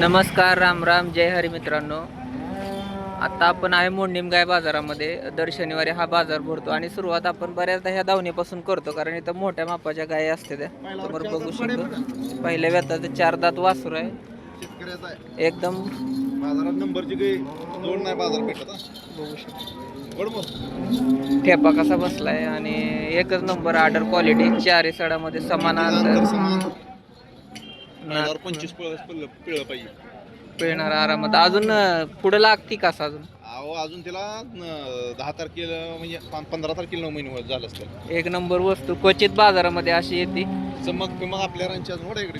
नमस्कार, राम राम, जय हरी मित्रांनो. आता आपण आहे मोडणीम गाय बाजारामध्ये. दर शनिवारी हा बाजार भरतो आणि सुरुवात आपण बऱ्याचदा ह्या दावणीपासून करतो, कारण इथं मोठ्या मापाच्या गायी असते. त्या समोर बघू शकतो. पहिल्या व्यताचं 4 दात वासरू आहे. शेतकऱ्याचा आहे. एकदम बाजारात नंबरची काही जोड नाही बाजार भेटत. बघू शकतो बरोबर. ठेपा कसा बसलाय आणि एकच नंबर ऑर्डर क्वालिटी. 4 सडामध्ये समान अंतर, समान 25 पिळलं पाहिजे. पिळणार आरामात. अजून पुढे लागती का अजून? अहो अजून तिला 10 तारखेला म्हणजे 15 तारखेला 9 महिने झालं असतं. एक नंबर वस्तू क्वचित बाजारामध्ये अशी येते. चमक मग आपल्या रांची अजून वडा इकडे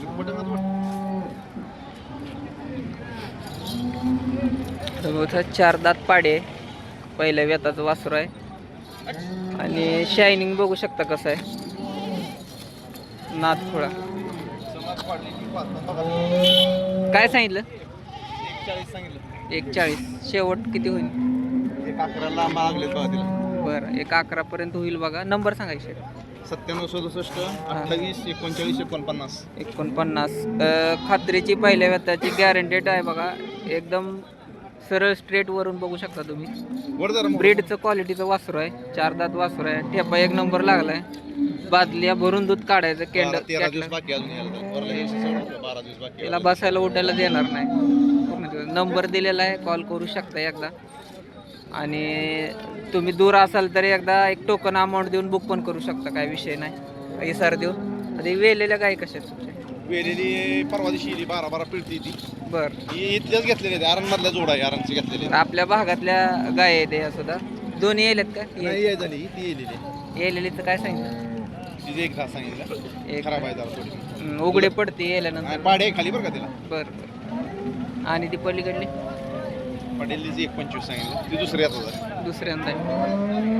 बघा 4 दात पाडे. पहिल्या व्यताचं वासरू आहे आणि शायनिंग बघू शकता कसं आहे. नादखोळा काय सांगितलं? 40 सांगितलं. 140. शेवट किती होईल? 11ला मागले बघा तिला. बरं, 11 पर्यंत होईल बघा. नंबर सांगायचे. 97 67 28 39 49. 49. खात्रीची पहिल्या व्यताची गॅरंटेड आहे बघा. एकदम सरळ स्ट्रेट वरून बघू शकता तुम्ही. ब्रीडचं क्वालिटीचं वासरू आहे. 4 दात वासरू आहे. ठेपा एक नंबर लागलाय. बादल्या भरून दूध काढायचं. 13 दिवस बाकी अजून यायला. 12 दिवस बाकी. त्याला बसायला उठायला देणार नाही. नंबर दिलेला आहे, कॉल करू शकता एकदा. आणि तुम्ही दूर असाल तर एकदा एक टोकन अमाऊंट देऊन बुक पण करू शकता. काय विषय नाही. इसार देऊन. आधी वेलेल्या गाय कशा आहेत तुमच्या? वेलेली परवा दिवशी 12 पिळती ती. बरं, इथल्याच घेतलेले आरणमधल्या जोड आहे. आरणचे घेतलेले. आपल्या भागातल्या गाय आहेत या सुद्धा. दोन्ही येलेत का? नाही आहे झाली ती येलेली. येलेलीचं काय सांगितलं? तिथे एक घास सांगितलं. एक खराब आहे जरा थोडी. उघडे पडते येल्यानंतर. पाडे खाली बरं का तिला. बरं. आणि ती पलीकडली पटेलची 125 सांगितलं. ती दुसरी आता दुसऱ्यांदा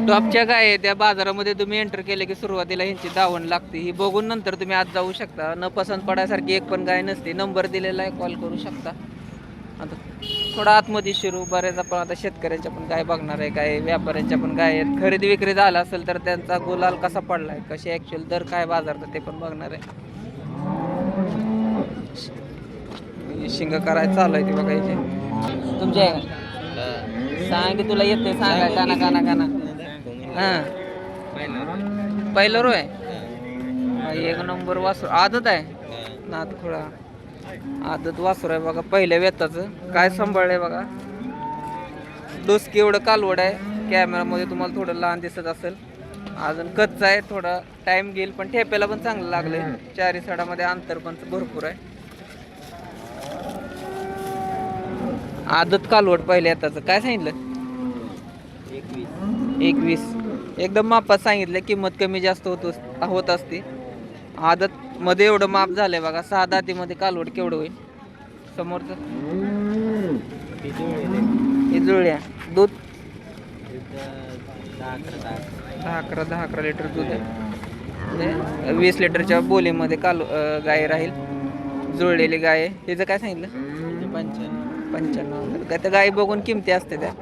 टॉपच्या गाय आहे त्या. बाजारामध्ये तुम्ही एंटर केले की सुरुवातीला ह्यांची दावण लागते. ही बघून नंतर तुम्ही आज जाऊ शकता. न पसंत पडायसारखी एक पण गाय नसते. नंबर दिलेला आहे, कॉल करू शकता. आता थोडा आतमध्ये शिरू. बऱ्याच आपण आता शेतकऱ्यांच्या पण गाय बघणार आहे, काय व्यापाऱ्यांच्या पण गाय आहेत. खरेदी विक्री झाला असेल तर त्यांचा गुलाल कसा पडलाय, कसे ॲक्च्युअल दर काय बाजारात ते पण बघणार आहे. शिंग करायचं चालू आहे ती बघायची. तुमच्या सांग की तुला येते. सांगा काना काना काना. हां, पहिलं रो आहे. एक नंबर वासरू. आदत आहे. नादखोळा आदत वासरू आहे बघा. पहिल्या वेताचं काय सांभाळलंय बघा. डोसकी एवढं कालवड आहे. कॅमेरामध्ये तुम्हाला थोडं लहान दिसत असेल. अजून कच्चा आहे. थोडा टाइम घेईल, पण ठेप्याला पण चांगलं लागलंय. 4 सडामध्ये अंतर पण भरपूर आहे. आदत कालवड पहिल्या येताचं काय सांगितलं? 21. एकदम मापात सांगितलं. किंमत कमी जास्त होत असते. आदत मध्ये एवढं माप झालंय बघा. 6 दातीमध्ये कालवड केवढं होईल? समोरचं हे जुळल्या. दूध 10-11 लिटर दूध आहे. 20 लिटरच्या बोलीमध्ये गाय राहील. जुळलेली गाय आहे. हिचं काय सांगितलं? 95. त्या गाई बघून किमती असते त्या.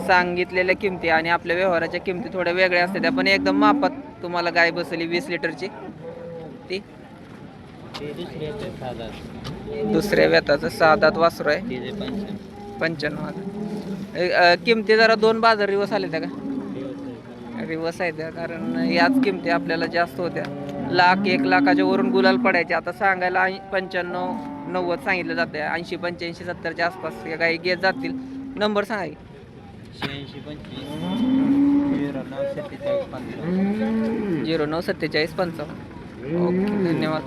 सांगितलेल्या किमती आणि आपल्या व्यवहाराच्या किमती थोड्या वेगळ्या असते त्या. पण एकदम मापात तुम्हाला गाय बसली 20 लिटरची. ती दुसऱ्या व्यताचं 6 दात वासरू आहे. 95. किमती जरा 2 बाजार रिवर्स आले त्या का? रिवर्स आहे त्या, कारण याच किमती आपल्याला जास्त होत्या. 1 लाखाच्या वरून गुलाल पडायचे. आता सांगायला 95-90 सांगितलं जाते. 80-85-70च्या आसपास या गाई घेत जातील. नंबर सांगा. 094745. ओके, धन्यवाद.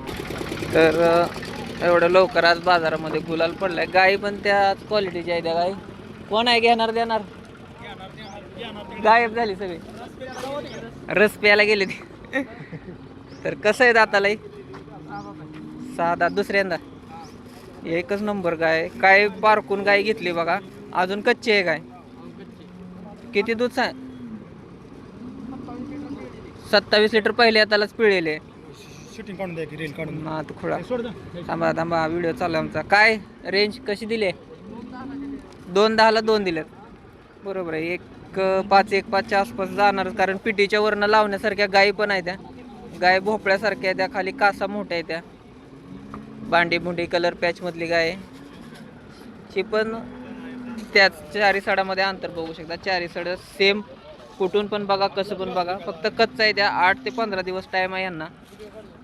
तर एवढं लवकर आज बाजारामध्ये गुलाल पडलाय. गाई पण त्याच क्वालिटीच्या आहे त्या गाई. कोण आहे घेणार देणार? गायब झाली सगळी. रस प्यायला गेले ती. तर कसं आहे दातालाही? 6 दात दुसऱ्यांदा. एकच नंबर गाय. काय पारखून गाय घेतली बघा. अजून कच्ची आहे गाय. किती दूध सांग? 27 लिटर पहिले आतालाच पिळलेले. शूटिंग काढून द्या की रील काढून. नादखोळा. थांबा व्हिडिओ चालू आमचा. काय रेंज कशी दिली? 2.10ला 2 दिलेत. बरोबर आहे. 1.5-1.5च्या आसपास जाणार, कारण पिटीच्या वरनं लावण्यासारख्या गायी पण आहे त्या. गाय भोपळ्यासारख्या त्या. खाली कासा मोठ्या आहे त्या. बांडी बुंडी कलर पॅच मधली गाय आहे. ही पण त्याच चारी सडामध्ये अंतर बघू शकता. चारी सड सेम, कुठून पण बघा कसं पण बघा, फक्त कच्चा आहे. त्या 8 ते 15 दिवस टाईम आहे यांना.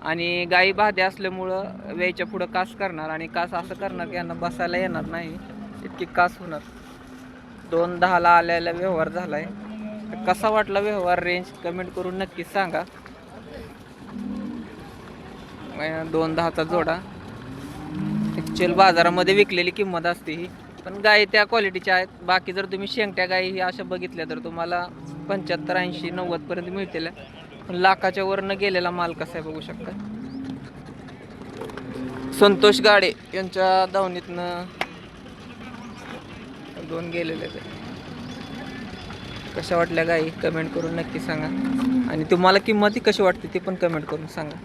आणि गाई भाद्या असल्यामुळं वेळच्या पुढं कास करणार आणि कास असं करणार की यांना बसायला येणार नाही, इतकी कास होणार. 2:10ला आलेला व्यवहार झालाय. कसा वाटला व्यवहार, रेंज कमेंट करून नक्कीच सांगा. 2:10चा जोडा ॲक्च्युअल बाजारामध्ये विकलेली किंमत असते ही, पण गाई त्या क्वालिटीच्या आहेत. बाकी जर तुम्ही शेंगट्या गाई ही अशा बघितल्या तर तुम्हाला 75, 80, 90 पर्यंत मिळतील. पण लाखाच्या वरनं गेलेला माल कसा आहे बघू शकता. संतोष गाडे यांच्या दावणीतनं 2 गेलेले आहेत. कशा वाटल्या गाई कमेंट करून नक्की सांगा. आणि तुम्हाला किंमत कशी वाटते ती पण कमेंट करून सांगा.